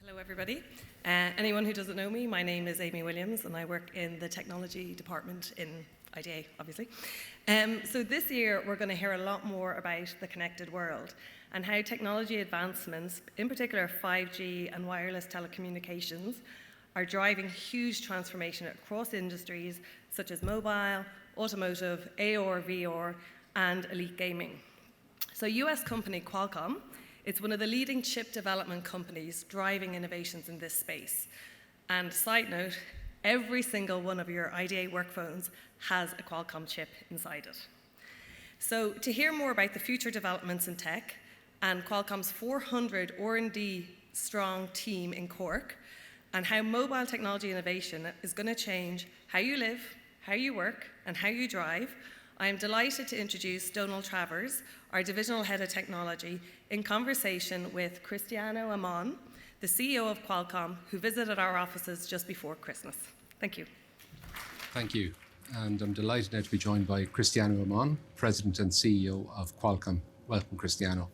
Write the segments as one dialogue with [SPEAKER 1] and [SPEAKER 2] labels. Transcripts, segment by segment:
[SPEAKER 1] Hello, everybody. Anyone who doesn't know me, my name is Amy Williams, and I work in the technology department in IDA, obviously. So this year, we're going to hear a lot more about the connected world and how technology advancements, in particular 5G and wireless telecommunications, are driving huge transformation across industries such as mobile, automotive, AR, VR, and elite gaming. So US company Qualcomm, it's one of the leading chip development companies driving innovations in this space. And side note, every single one of your IDA work phones has a Qualcomm chip inside it. So to hear more about the future developments in tech and Qualcomm's 400 R&D strong team in Cork, and how mobile technology innovation is going to change how you live, how you work, and how you drive, I am delighted to introduce Donal Travers, our Divisional Head of Technology, in conversation with Cristiano Amon, the CEO of Qualcomm, who visited our offices just before Christmas. Thank you.
[SPEAKER 2] Thank you. And I'm delighted now to be joined by Cristiano Amon, President and CEO of Qualcomm. Welcome, Cristiano.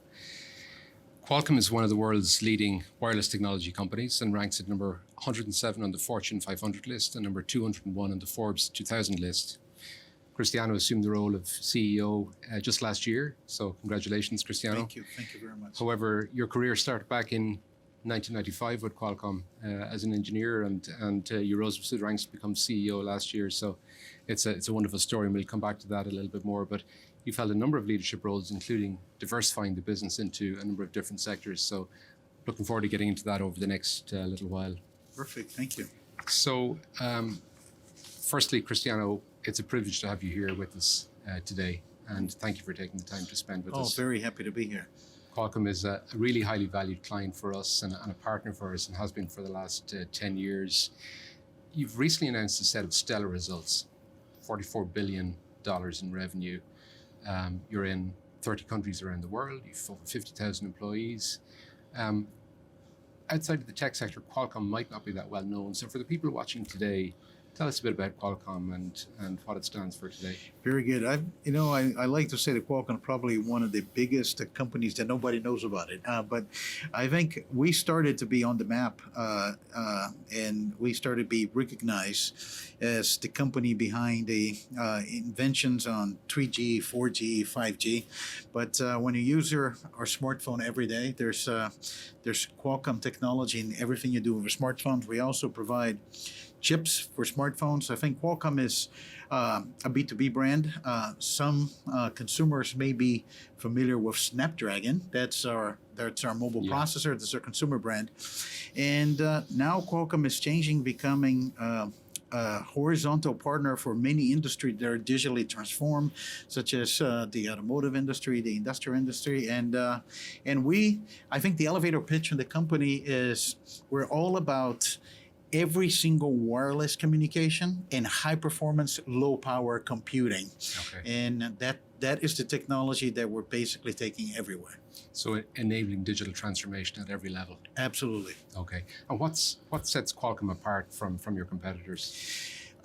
[SPEAKER 2] Qualcomm is one of the world's leading wireless technology companies and ranks at number 107 on the Fortune 500 list and number 201 on the Forbes 2000 list. Cristiano assumed the role of CEO just last year, so congratulations, Cristiano.
[SPEAKER 3] Thank you very much.
[SPEAKER 2] However, your career started back in 1995 with Qualcomm as an engineer, and you rose through the ranks to become CEO last year. So it's a wonderful story, and we'll come back to that a little bit more. But you've held a number of leadership roles, including diversifying the business into a number of different sectors. So looking forward to getting into that over the next little while.
[SPEAKER 3] Perfect, thank you.
[SPEAKER 2] So firstly, Cristiano, it's a privilege to have you here with us today, and thank you for taking the time to spend with us.
[SPEAKER 3] Oh, very happy to be here.
[SPEAKER 2] Qualcomm is a really highly valued client for us and a partner for us, and has been for the last 10 years. You've recently announced a set of stellar results, $44 billion in revenue. You're in 30 countries around the world. You've over 50,000 employees. Outside of the tech sector, Qualcomm might not be that well known. So for the people watching today, tell us a bit about Qualcomm and what it stands for today.
[SPEAKER 3] Very good. I like to say that Qualcomm is probably one of the biggest companies that nobody knows about it. But I think we started to be on the map and we started to be recognized as the company behind the inventions on 3G, 4G, 5G. But when you use our smartphone every day, there's Qualcomm technology in everything you do with a smartphone. We also provide chips for smartphones. I think Qualcomm is a B2B brand. Some consumers may be familiar with Snapdragon. That's our mobile processor. That's our consumer brand. And now Qualcomm is changing, becoming a horizontal partner for many industries that are digitally transformed, such as the automotive industry, the industrial industry, and I think the elevator pitch in the company is we're all about every single wireless communication and high performance, low power computing. Okay. And that is the technology that we're basically taking everywhere.
[SPEAKER 2] So enabling digital transformation at every level.
[SPEAKER 3] Absolutely.
[SPEAKER 2] Okay. And what sets Qualcomm apart from your competitors?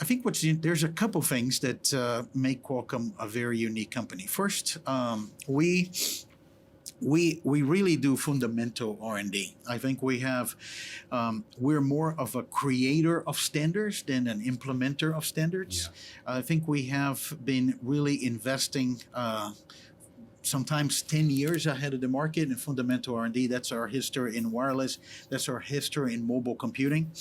[SPEAKER 3] I think there's a couple things that make Qualcomm a very unique company. First, we really do fundamental R&D. I think we're more of a creator of standards than an implementer of standards. Yeah. I think we have been really investing sometimes 10 years ahead of the market in fundamental R&D. That's our history in wireless. That's our history in mobile computing.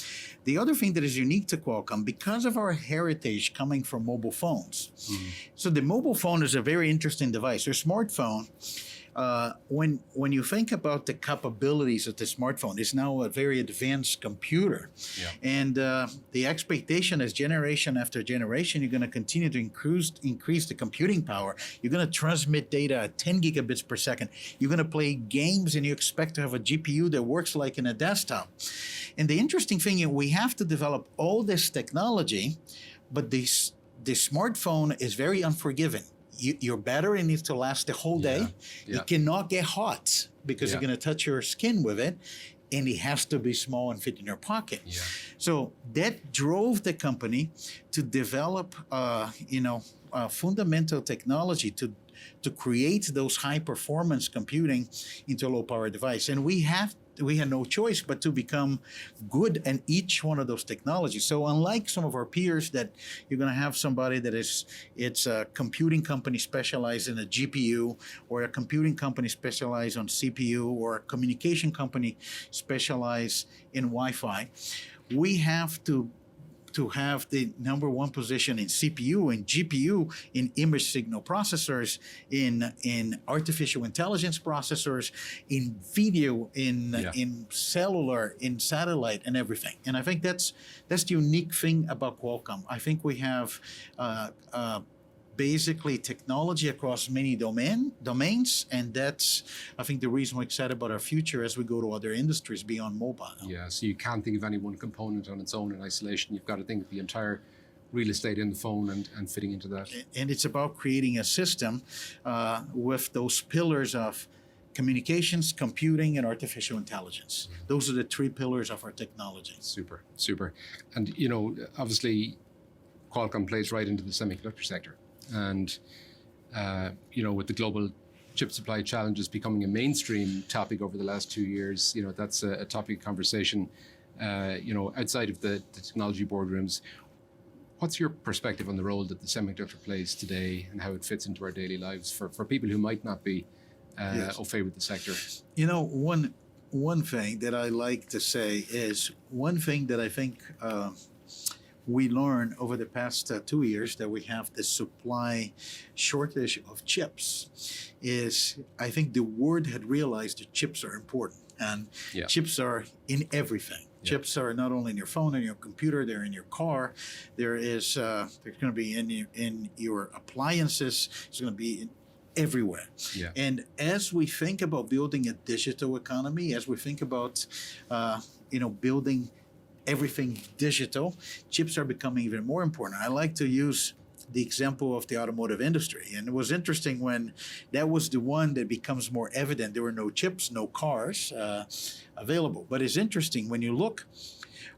[SPEAKER 3] The other thing that is unique to Qualcomm, because of our heritage coming from mobile phones. Mm-hmm. So the mobile phone is a very interesting device. Your smartphone, when you think about the capabilities of the smartphone, it's now a very advanced computer. Yeah. And the expectation is generation after generation, you're going to continue to increase the computing power. You're going to transmit data at 10 gigabits per second. You're going to play games, and you expect to have a GPU that works like in a desktop. And the interesting thing is we have to develop all this technology, but the smartphone is very unforgiving. Your battery needs to last the whole day. Yeah. It cannot get hot because you're going to touch your skin with it, and it has to be small and fit in your pocket. Yeah. So that drove the company to develop, fundamental technology to create those high performance computing into a low power device. And we have we had no choice but to become good in each one of those technologies. So unlike some of our peers that you're going to have somebody that it's a computing company specialized in a GPU, or a computing company specialized on CPU, or a communication company specialized in Wi-Fi, we have to have the number one position in CPU and GPU, in image signal processors, in artificial intelligence processors, in video, in cellular, in satellite, and everything. And I think that's the unique thing about Qualcomm. I think we have basically technology across many domains, and that's, I think, the reason we're excited about our future as we go to other industries beyond mobile.
[SPEAKER 2] Yeah, so you can't think of any one component on its own in isolation. You've got to think of the entire real estate in the phone and fitting into that.
[SPEAKER 3] And it's about creating a system with those pillars of communications, computing, and artificial intelligence. Those are the three pillars of our technology.
[SPEAKER 2] Super, super. And, obviously, Qualcomm plays right into the semiconductor sector. And, with the global chip supply challenges becoming a mainstream topic over the last 2 years, that's a topic of conversation, outside of the technology boardrooms. What's your perspective on the role that the semiconductor plays today and how it fits into our daily lives for people who might not be au fait with the sector?
[SPEAKER 3] One thing that I like to say is, one thing that I think we learned over the past 2 years that we have the supply shortage of chips is, I think the world had realized that chips are important, and chips are in everything. Chips are not only in your phone and your computer, they're in your car. There's going to be in your appliances. It's going to be in everywhere.
[SPEAKER 2] Yeah.
[SPEAKER 3] And as we think about building a digital economy, as we think about building everything digital, chips are becoming even more important. I like to use the example of the automotive industry. And it was interesting when that was the one that becomes more evident. There were no chips, no cars available. But it's interesting when you look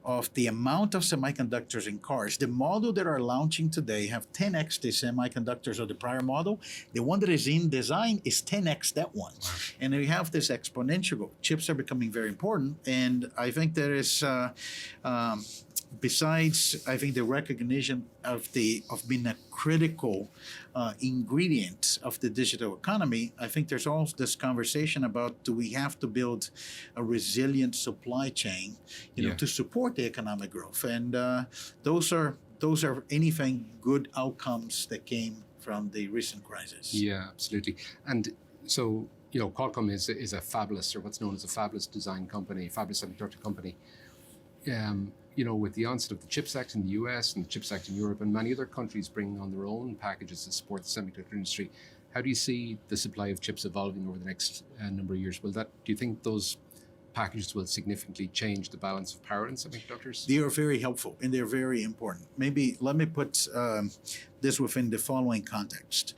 [SPEAKER 3] of the amount of semiconductors in cars. The model that are launching today have 10x the semiconductors of the prior model. The one that is in design is 10x that one. Wow. And we have this exponential growth. Chips are becoming very important. And I think there is, besides, I think, the recognition of being a critical ingredient of the digital economy, I think there's also this conversation about, do we have to build a resilient supply chain, to support the economic growth? And those are anything good outcomes that came from the recent crisis.
[SPEAKER 2] Yeah, absolutely. And so, Qualcomm is a fabless, or what's known as a fabless design company, fabless semiconductor company. With the onset of the CHIPS Act in the US and the CHIPS Act in Europe, and many other countries bringing on their own packages to support the semiconductor industry, how do you see the supply of chips evolving over the next number of years? Do you think those packages will significantly change the balance of power in semiconductors?
[SPEAKER 3] They are very helpful and they're very important. Maybe let me put this within the following context.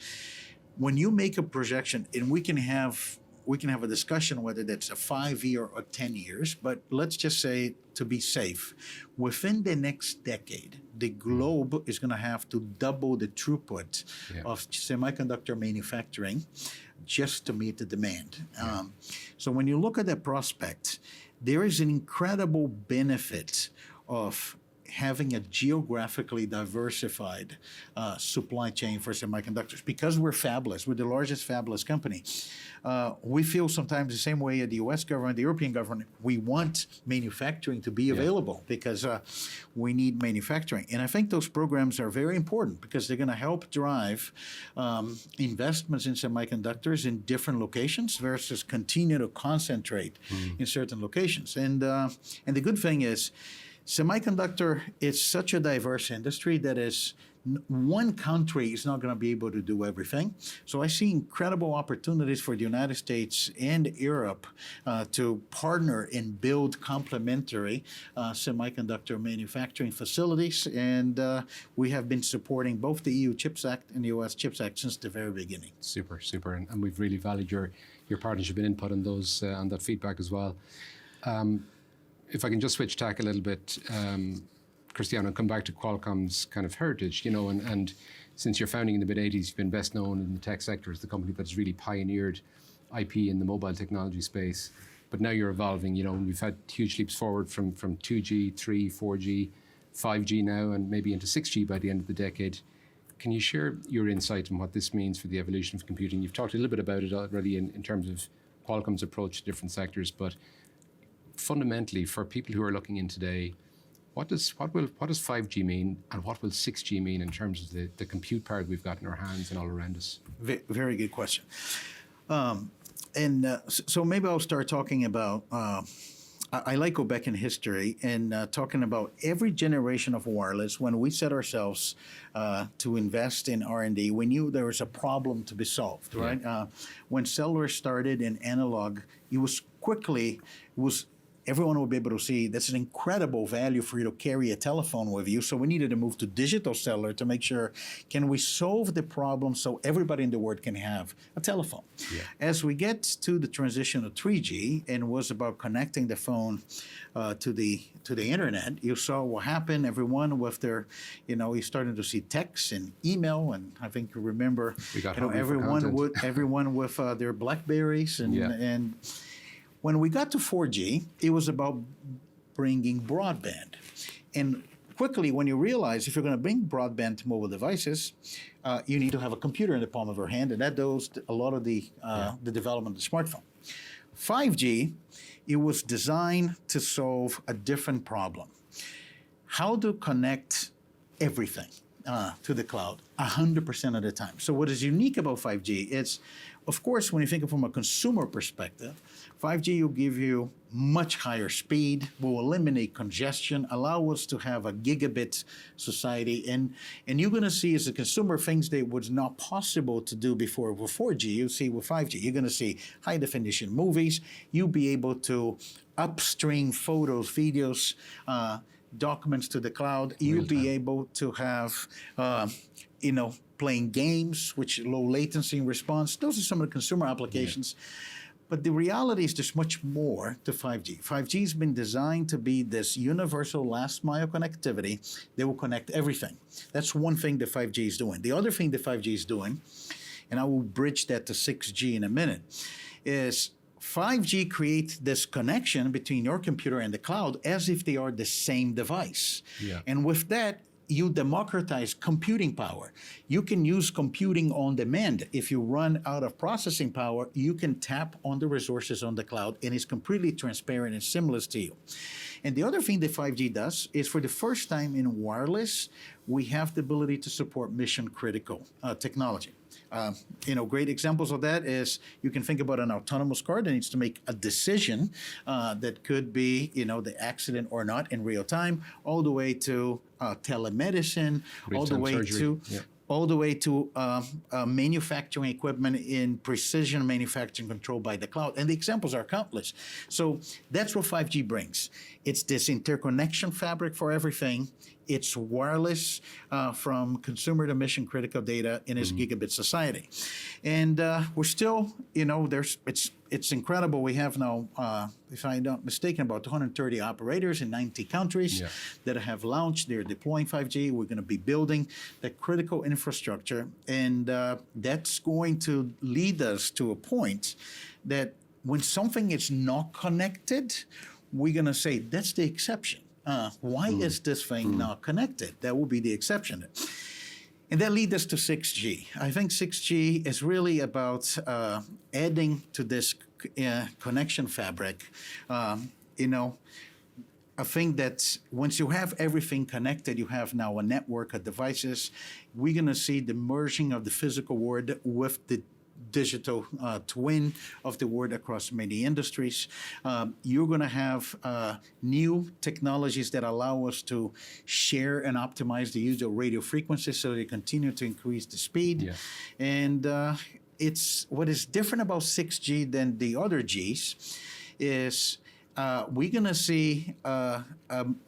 [SPEAKER 3] When you make a projection, and we can have a discussion whether that's a 5 year or 10 years, but let's just say, to be safe, within the next decade, the globe is going to have to double the throughput of semiconductor manufacturing just to meet the demand. So when you look at that prospect, there is an incredible benefit of having a geographically diversified supply chain for semiconductors. Because we're fabless, we're the largest fabless company, we feel sometimes the same way at the US government, the European government. We want manufacturing to be available because we need manufacturing. And I think those programs are very important because they're going to help drive investments in semiconductors in different locations versus continue to concentrate in certain locations. And the good thing is, semiconductor is such a diverse industry that is, one country is not going to be able to do everything. So I see incredible opportunities for the United States and Europe to partner and build complementary semiconductor manufacturing facilities. And we have been supporting both the EU CHIPS Act and the US CHIPS Act since the very beginning.
[SPEAKER 2] Super, super. And we've really valued your partnership and input on those, on that feedback as well. If I can just switch tack a little bit, Cristiano, come back to Qualcomm's kind of heritage, and since your founding in the mid-'80s, you've been best known in the tech sector as the company that's really pioneered IP in the mobile technology space. but now you're evolving, and we've had huge leaps forward from 2G, 3, 4G, 5G now, and maybe into 6G by the end of the decade. Can you share your insight on what this means for the evolution of computing? You've talked a little bit about it already in terms of Qualcomm's approach to different sectors, but fundamentally, for people who are looking in today, what does 5G mean, and what will 6G mean in terms of the compute power we've got in our hands and all around us?
[SPEAKER 3] Very good question. So maybe I'll start talking about. I like go back in history and talking about every generation of wireless. When we set ourselves to invest in R&D, we knew there was a problem to be solved, right? When cellular started in analog, it was everyone will be able to see that's an incredible value for you to carry a telephone with you. So we needed to move to digital cellular to make sure, can we solve the problem so everybody in the world can have a telephone? Yeah. As we get to the transition of 3G and was about connecting the phone to the internet, you saw what happened. Everyone with their, you started to see text and email, and I think you remember, everyone with their Blackberries and when we got to 4G, it was about bringing broadband. And quickly, when you realize if you're going to bring broadband to mobile devices, you need to have a computer in the palm of your hand, and that does a lot of the development of the smartphone. 5G, it was designed to solve a different problem. How to connect everything to the cloud 100% of the time. So what is unique about 5G is, of course, when you think of it from a consumer perspective, 5G will give you much higher speed, will eliminate congestion, allow us to have a gigabit society. And you're going to see as a consumer things that was not possible to do before with 4G, you see with 5G. You're going to see high definition movies. You'll be able to upstream photos, videos, documents to the cloud. You'll be able to have, playing games, which low latency response. Those are some of the consumer applications. Yeah. But the reality is there's much more to 5G. 5G has been designed to be this universal last mile connectivity that will connect everything. That's one thing that 5G is doing. The other thing that 5G is doing, and I will bridge that to 6G in a minute, is 5G creates this connection between your computer and the cloud as if they are the same device. Yeah. And with that, you democratize computing power. You can use computing on demand. If you run out of processing power, you can tap on the resources on the cloud, and it's completely transparent and seamless to you. And the other thing that 5G does is, for the first time in wireless, we have the ability to support mission-critical technology. Great examples of that is you can think about an autonomous car that needs to make a decision that could be, the accident or not in real time, all the way to telemedicine, all the way to manufacturing equipment in precision manufacturing control by the cloud. And the examples are countless. So that's what 5G brings. It's this interconnection fabric for everything. It's wireless from consumer to mission critical data in this gigabit society. And we're still, it's incredible. We have now, if I'm not mistaken, about 230 operators in 90 countries that have launched. They're deploying 5G. We're going to be building the critical infrastructure. And that's going to lead us to a point that when something is not connected, we're going to say that's the exception. Why is this thing not connected? That will be the exception. And that leads us to 6G. I think 6G is really about adding to this connection fabric. I think that once you have everything connected, you have now a network of devices. We're going to see the merging of the physical world with the digital twin of the world across many industries. You're going to have new technologies that allow us to share and optimize the use of radio frequencies so they continue to increase the speed. Yeah. And it's what is different about 6G than the other Gs is we're going to see a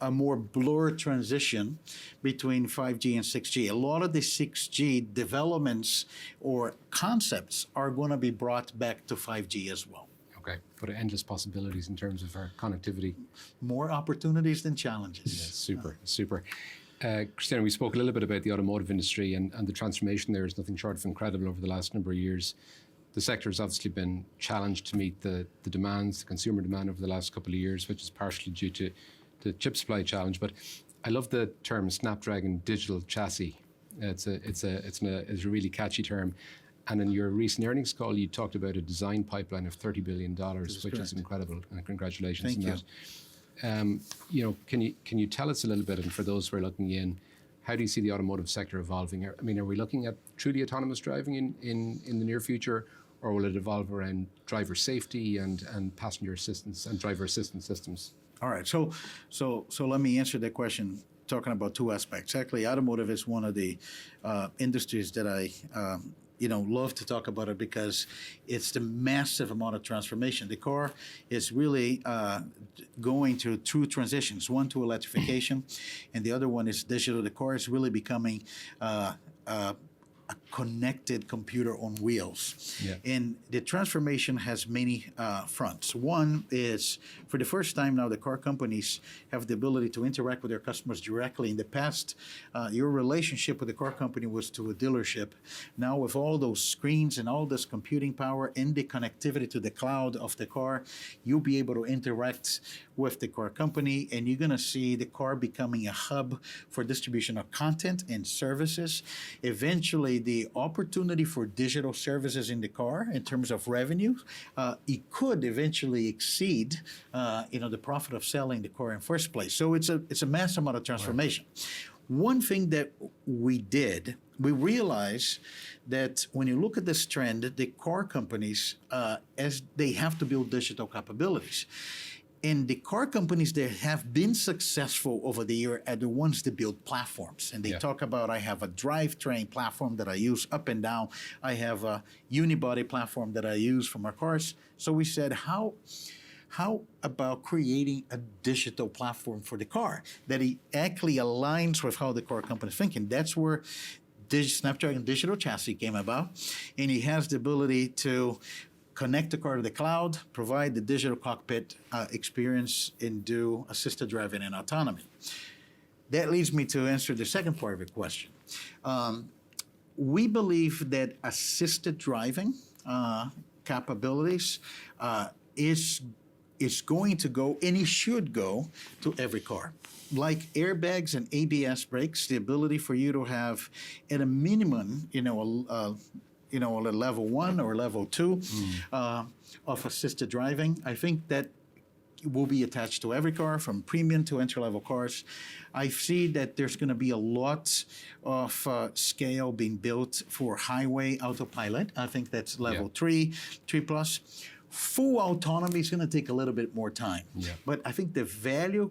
[SPEAKER 3] more blurred transition between 5G and 6G. A lot of the 6G developments or concepts are going to be brought back to 5G as well.
[SPEAKER 2] Okay, but endless possibilities in terms of our connectivity.
[SPEAKER 3] More opportunities than challenges.
[SPEAKER 2] Yeah, super. Cristiano, we spoke a little bit about the automotive industry and the transformation there is nothing short of incredible over the last number of years. the sector has obviously been challenged to meet the demands, the consumer demand over the last couple of years, which is partially due to the chip supply challenge. But I love the term Snapdragon Digital Chassis. It's a really catchy term. And in your recent earnings call, you talked about a design pipeline of $30 billion, which is incredible. And congratulations on that. Can you tell us a little bit, and for those who are looking in, how do you see the automotive sector evolving? I mean, are we looking at truly autonomous driving in the near future, or will it evolve around driver safety and passenger assistance and driver assistance systems?
[SPEAKER 3] All right, so let me answer that question talking about two aspects. Actually, automotive is one of the industries that I love to talk about it because it's the massive amount of transformation. The car is really going through two transitions, one to electrification and the other one is digital. The car is really becoming a connected computer on wheels. Yeah. And the transformation has many fronts. One is, for the first time now, the car companies have the ability to interact with their customers directly. In the past, your relationship with the car company was to a dealership. Now, with all those screens and all this computing power and the connectivity to the cloud of the car, you'll be able to interact with the car company, and you're going to see the car becoming a hub for distribution of content and services. Eventually, the opportunity for digital services in the car in terms of revenue, it could eventually exceed, the profit of selling the car in first place. So it's a mass amount of transformation. Right. One thing that we realized that when you look at this trend, the car companies, as they have to build digital capabilities. And the car companies that have been successful over the year are the ones that build platforms. And they talk about, I have a drivetrain platform that I use up and down. I have a unibody platform that I use for my cars. So we said, how about creating a digital platform for the car that it actually aligns with how the car company is thinking? That's where Snapdragon Digital Chassis came about. And it has the ability to connect the car to the cloud, provide the digital cockpit experience, and do assisted driving and autonomy. That leads me to answer the second part of your question. We believe that assisted driving capabilities is going to go, and it should go, to every car. Like airbags and ABS brakes, the ability for you to have, at a minimum, a level 1 or level 2 of assisted driving. I think that will be attached to every car, from premium to entry-level cars. I see that there's going to be a lot of scale being built for highway autopilot. I think that's level 3 plus. Full autonomy is going to take a little bit more time. Yeah. But I think the value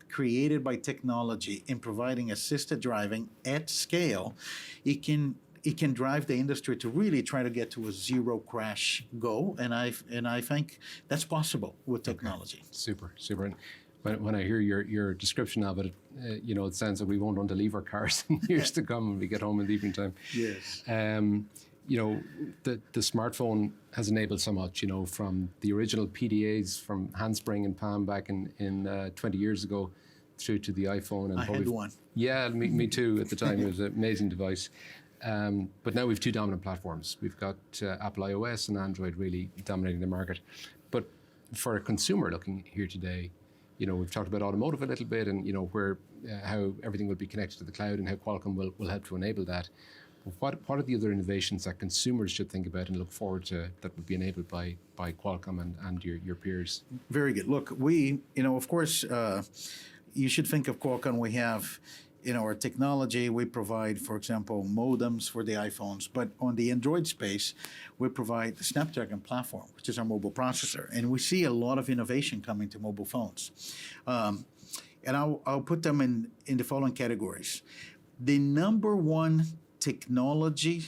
[SPEAKER 3] created by technology in providing assisted driving at scale, it can drive the industry to really try to get to a zero crash goal, and I think that's possible with technology. Okay.
[SPEAKER 2] Super. And when I hear your description of it, it sounds like we won't want to leave our cars in years to come when we get home in the evening time.
[SPEAKER 3] Yes.
[SPEAKER 2] The smartphone has enabled so much. From the original PDAs, from handspring and palm back in 20 years ago, through to the iPhone. And
[SPEAKER 3] I had one.
[SPEAKER 2] Yeah, me too. At the time, it was an amazing device. But now we've two dominant platforms. We've got Apple iOS and Android really dominating the market. But for a consumer looking here today, we've talked about automotive a little bit, and where how everything will be connected to the cloud and how Qualcomm will help to enable that. But what are the other innovations that consumers should think about and look forward to that would be enabled by Qualcomm and your peers?
[SPEAKER 3] Very good. Look, we, of course, you should think of Qualcomm. We have our technology. We provide, for example, modems for the iPhones. But on the Android space, we provide the Snapdragon platform, which is our mobile processor. And we see a lot of innovation coming to mobile phones. And I'll put them in the following categories. The number one technology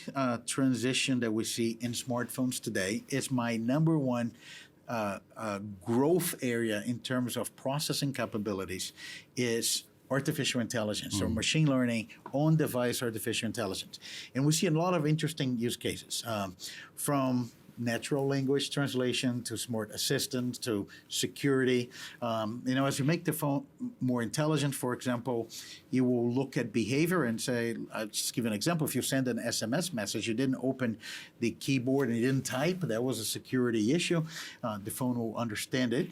[SPEAKER 3] transition that we see in smartphones today is my number one growth area in terms of processing capabilities is artificial intelligence or machine learning, on-device artificial intelligence. And we see a lot of interesting use cases, from natural language translation to smart assistant to security. As you make the phone more intelligent, for example, you will look at behavior and say, I'll just give an example. If you send an SMS message, you didn't open the keyboard and you didn't type, that was a security issue. The phone will understand it.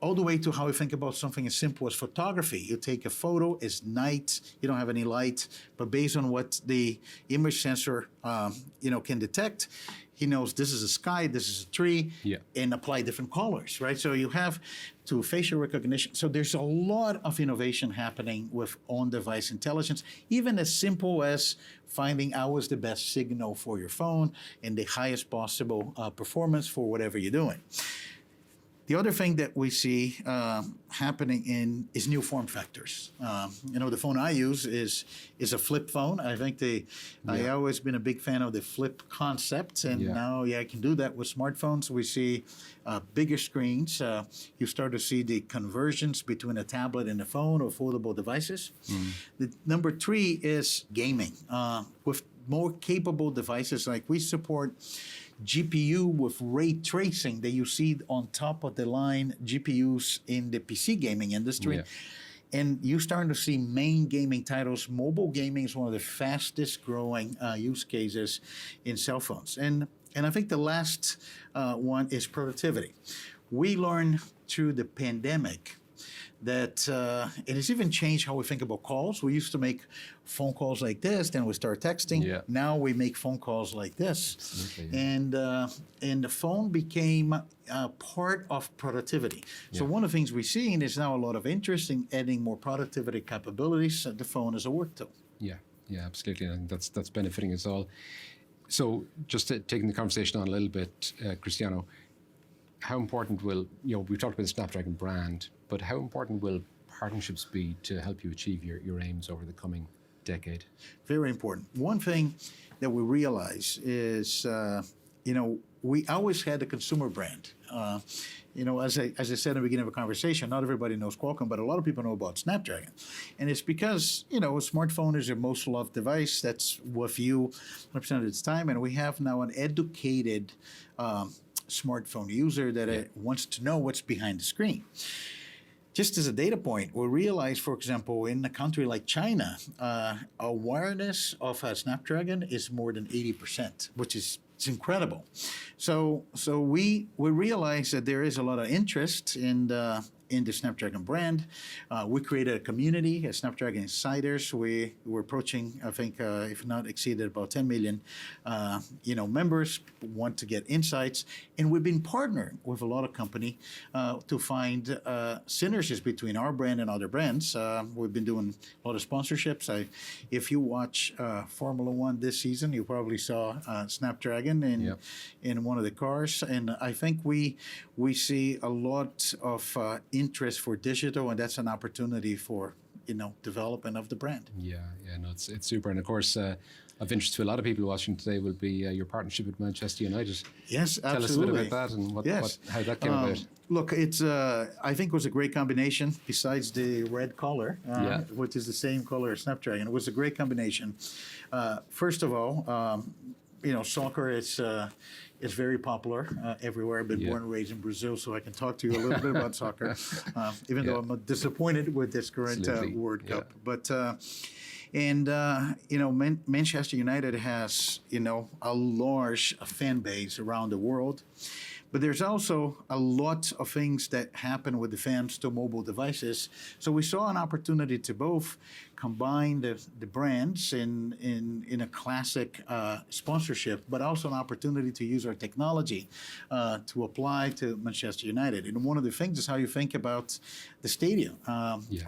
[SPEAKER 3] All the way to how we think about something as simple as photography. You take a photo, it's night, you don't have any light, but based on what the image sensor can detect, he knows this is a sky, this is a tree, and apply different colors, right? So you have to facial recognition. So there's a lot of innovation happening with on-device intelligence, even as simple as finding out what's the best signal for your phone and the highest possible performance for whatever you're doing. The other thing that we see happening is new form factors. The phone I use is a flip phone. I think I always been a big fan of the flip concept, and now I can do that with smartphones. We see bigger screens. You start to see the convergence between a tablet and a phone or foldable devices. The number 3 is gaming. With more capable devices, like we support GPU with ray tracing that you see on top of the line GPUs in the PC gaming industry. And you're starting to see main gaming titles. Mobile gaming is one of the fastest growing use cases in cell phones. And I think the last one is productivity. We learned through the pandemic that it has even changed how we think about calls. We used to make phone calls like this, then we start texting. Now we make phone calls like this.
[SPEAKER 2] Absolutely,
[SPEAKER 3] and the phone became part of productivity. So one of the things we're seeing is now a lot of interest in adding more productivity capabilities. The phone as a work tool.
[SPEAKER 2] Yeah, absolutely. And that's benefiting us all. So just taking the conversation on a little bit, Cristiano, how important will, we talked about the Snapdragon brand, but how important will partnerships be to help you achieve your aims over the coming decade? Very important.
[SPEAKER 3] One thing that we realize is, we always had a consumer brand. As I said in the beginning of a conversation, not everybody knows Qualcomm, but a lot of people know about Snapdragon. And it's because, a smartphone is your most loved device. That's with you 100% of its time. And we have now an educated smartphone user that wants to know what's behind the screen. Just as a data point, we realize, for example, in a country like China, awareness of a Snapdragon is more than 80%, which is incredible. So we realize that there is a lot of interest in the Snapdragon brand. We created a community, Snapdragon Insiders. We're approaching, I think, if not exceeded, about 10 million, members who want to get insights. And we've been partnering with a lot of company to find synergies between our brand and other brands. We've been doing a lot of sponsorships. If you watch Formula One this season, you probably saw Snapdragon in one of the cars. And I think we see a lot of interest for digital, and that's an opportunity for development of the brand. It's super. And of course, of interest to a lot of people watching today will be your partnership with Manchester United. Yes, absolutely.
[SPEAKER 2] Tell us a bit about that and how that came about.
[SPEAKER 3] Look, it's I think it was a great combination. Besides the red color, which is the same color as Snapdragon, it was a great combination. First of all, soccer is very popular everywhere. I've been born and raised in Brazil, so I can talk to you a little bit about soccer, even though I'm disappointed with this current World Cup. But Manchester United has a large fan base around the world. But there's also a lot of things that happen with the fans to mobile devices. So we saw an opportunity to both combine the brands in a classic sponsorship, but also an opportunity to use our technology to apply to Manchester United. And one of the things is how you think about the stadium,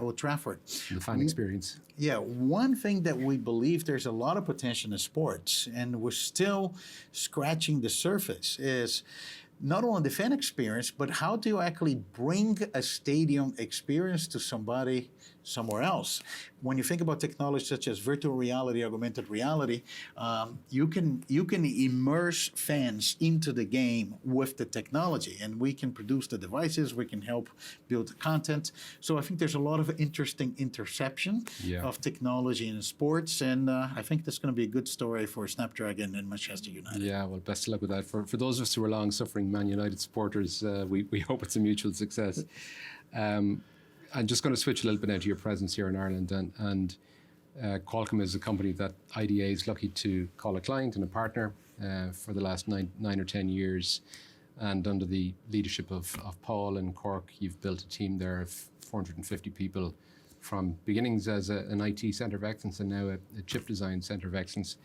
[SPEAKER 3] Old Trafford.
[SPEAKER 2] The fan experience.
[SPEAKER 3] One thing that we believe there's a lot of potential in sports, and we're still scratching the surface, is not only the fan experience, but how do you actually bring a stadium experience to somebody's somewhere else. When you think about technology such as virtual reality, augmented reality, you can immerse fans into the game with the technology, and we can produce the devices, we can help build the content. So I think there's a lot of interesting interception of technology in sports, and I think that's going to be a good story for Snapdragon and Manchester United.
[SPEAKER 2] Yeah, well, best of luck with that. For those of us who are long-suffering Man United supporters, we hope it's a mutual success. I'm just going to switch a little bit now to your presence here in Ireland, and Qualcomm is a company that IDA is lucky to call a client and a partner for the last nine or 10 years. And under the leadership of Paul in Cork, you've built a team there of 450 people from beginnings as an IT centre of excellence and now a chip design centre of excellence.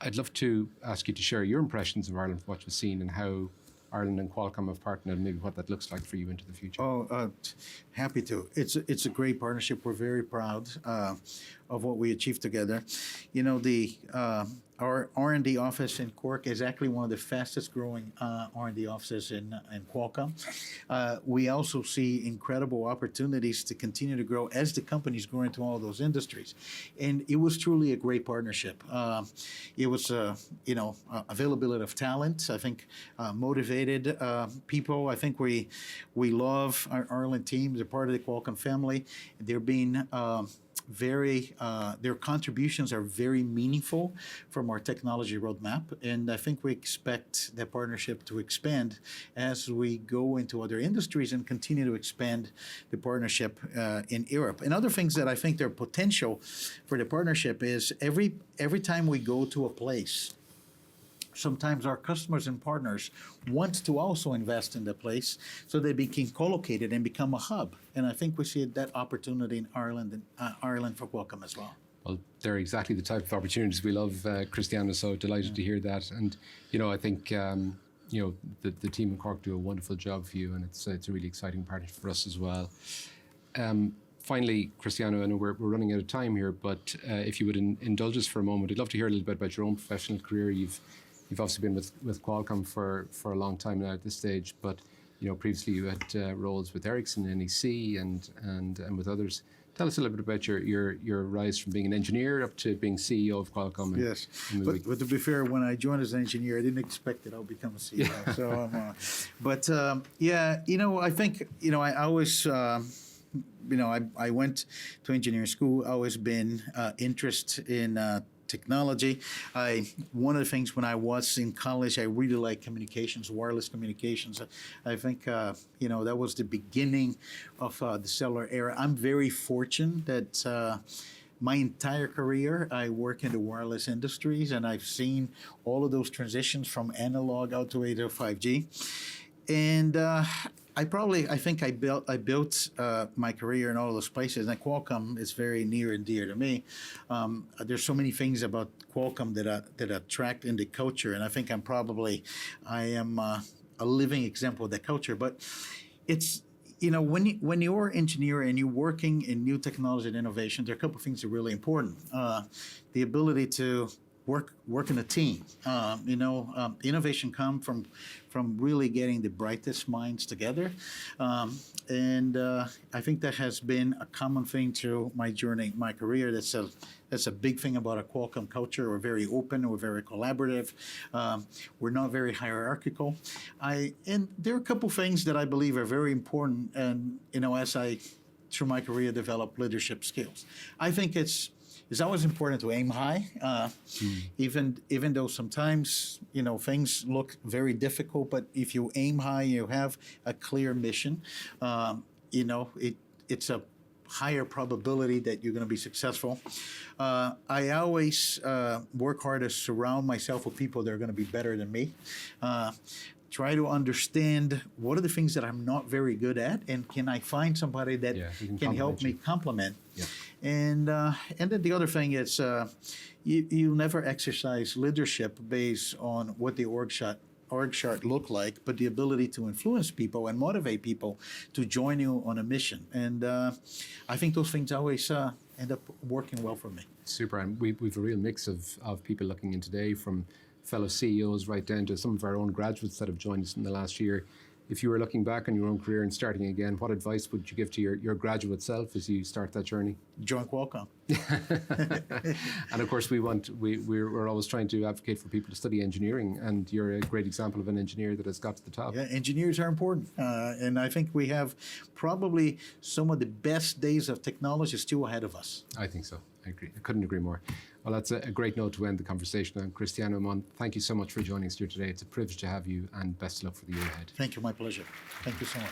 [SPEAKER 2] I'd love to ask you to share your impressions of Ireland, what you've seen, and how Ireland and Qualcomm have partnered, and maybe what that looks like for you into the future.
[SPEAKER 3] Happy to. It's a great partnership. We're very proud of what we achieved together. You know, our R&D office in Cork is actually one of the fastest growing R&D offices in Qualcomm. We also see incredible opportunities to continue to grow as the companies grow into all those industries. And it was truly a great partnership. It was, availability of talent, I think, motivated people. I think we love our Ireland team. They're part of the Qualcomm family. They're being their contributions are very meaningful from our technology roadmap, and I think we expect that partnership to expand as we go into other industries and continue to expand the partnership in Europe. And other things that I think their potential for the partnership is every time we go to a place, sometimes our customers and partners want to also invest in the place so they become co-located and become a hub. And I think we see that opportunity in Ireland for Qualcomm as well.
[SPEAKER 2] Well, they're exactly the type of opportunities we love, Cristiano, so delighted to hear that. And, I think, the team in Cork do a wonderful job for you, and it's a really exciting partnership for us as well. Finally, Cristiano, I know we're running out of time here, but if you would indulge us for a moment, I'd love to hear a little bit about your own professional career. You've obviously been with Qualcomm for a long time now at this stage, but previously you had roles with Ericsson, NEC, and with others. Tell us a little bit about your rise from being an engineer up to being CEO of Qualcomm.
[SPEAKER 3] Yes, but to be fair, when I joined as an engineer, I didn't expect that I'll become a CEO. Yeah. So, I think I always. I went to engineering school. I always been interested in technology. One of the things when I was in college, I really liked communications, wireless communications. I think that was the beginning of the cellular era. I'm very fortunate that my entire career I work in the wireless industries, and I've seen all of those transitions from analog out to 5G. And I think I built my career in all those places, and Qualcomm is very near and dear to me. There's so many things about Qualcomm that attract in the culture, and I think I am a living example of that culture. But it's when you're an engineer and you're working in new technology and innovation, there are a couple of things that are really important. The ability to work in a team. Innovation comes from really getting the brightest minds together. And I think that has been a common thing through my journey, my career. That's a big thing about a Qualcomm culture. We're very open, we're very collaborative. We're not very hierarchical. And there are a couple things that I believe are very important, and as I, through my career, develop leadership skills. I think it's always important to aim high, even though sometimes things look very difficult. But if you aim high, you have a clear mission. It's a higher probability that you're going to be successful. I always work hard to surround myself with people that are going to be better than me. Try to understand what are the things that I'm not very good at, and can I find somebody that can help me complement. Yeah. And then the other thing is you never exercise leadership based on what the org chart look like, but the ability to influence people and motivate people to join you on a mission. And I think those things always end up working well for me.
[SPEAKER 2] Super. And we've a real mix of people looking in today, from fellow CEOs right down to some of our own graduates that have joined us in the last year. If you were looking back on your own career and starting again, what advice would you give to your graduate self as you start that journey?
[SPEAKER 3] Join Qualcomm.
[SPEAKER 2] And of course, we're always trying to advocate for people to study engineering, and you're a great example of an engineer that has got to the top.
[SPEAKER 3] Yeah, engineers are important, and I think we have probably some of the best days of technology still ahead of us.
[SPEAKER 2] I think so. I agree. I couldn't agree more. Well, that's a great note to end the conversation on. Cristiano Amon, thank you so much for joining us here today. It's a privilege to have you, and best of luck for the year ahead.
[SPEAKER 3] Thank you. My pleasure. Thank you so much.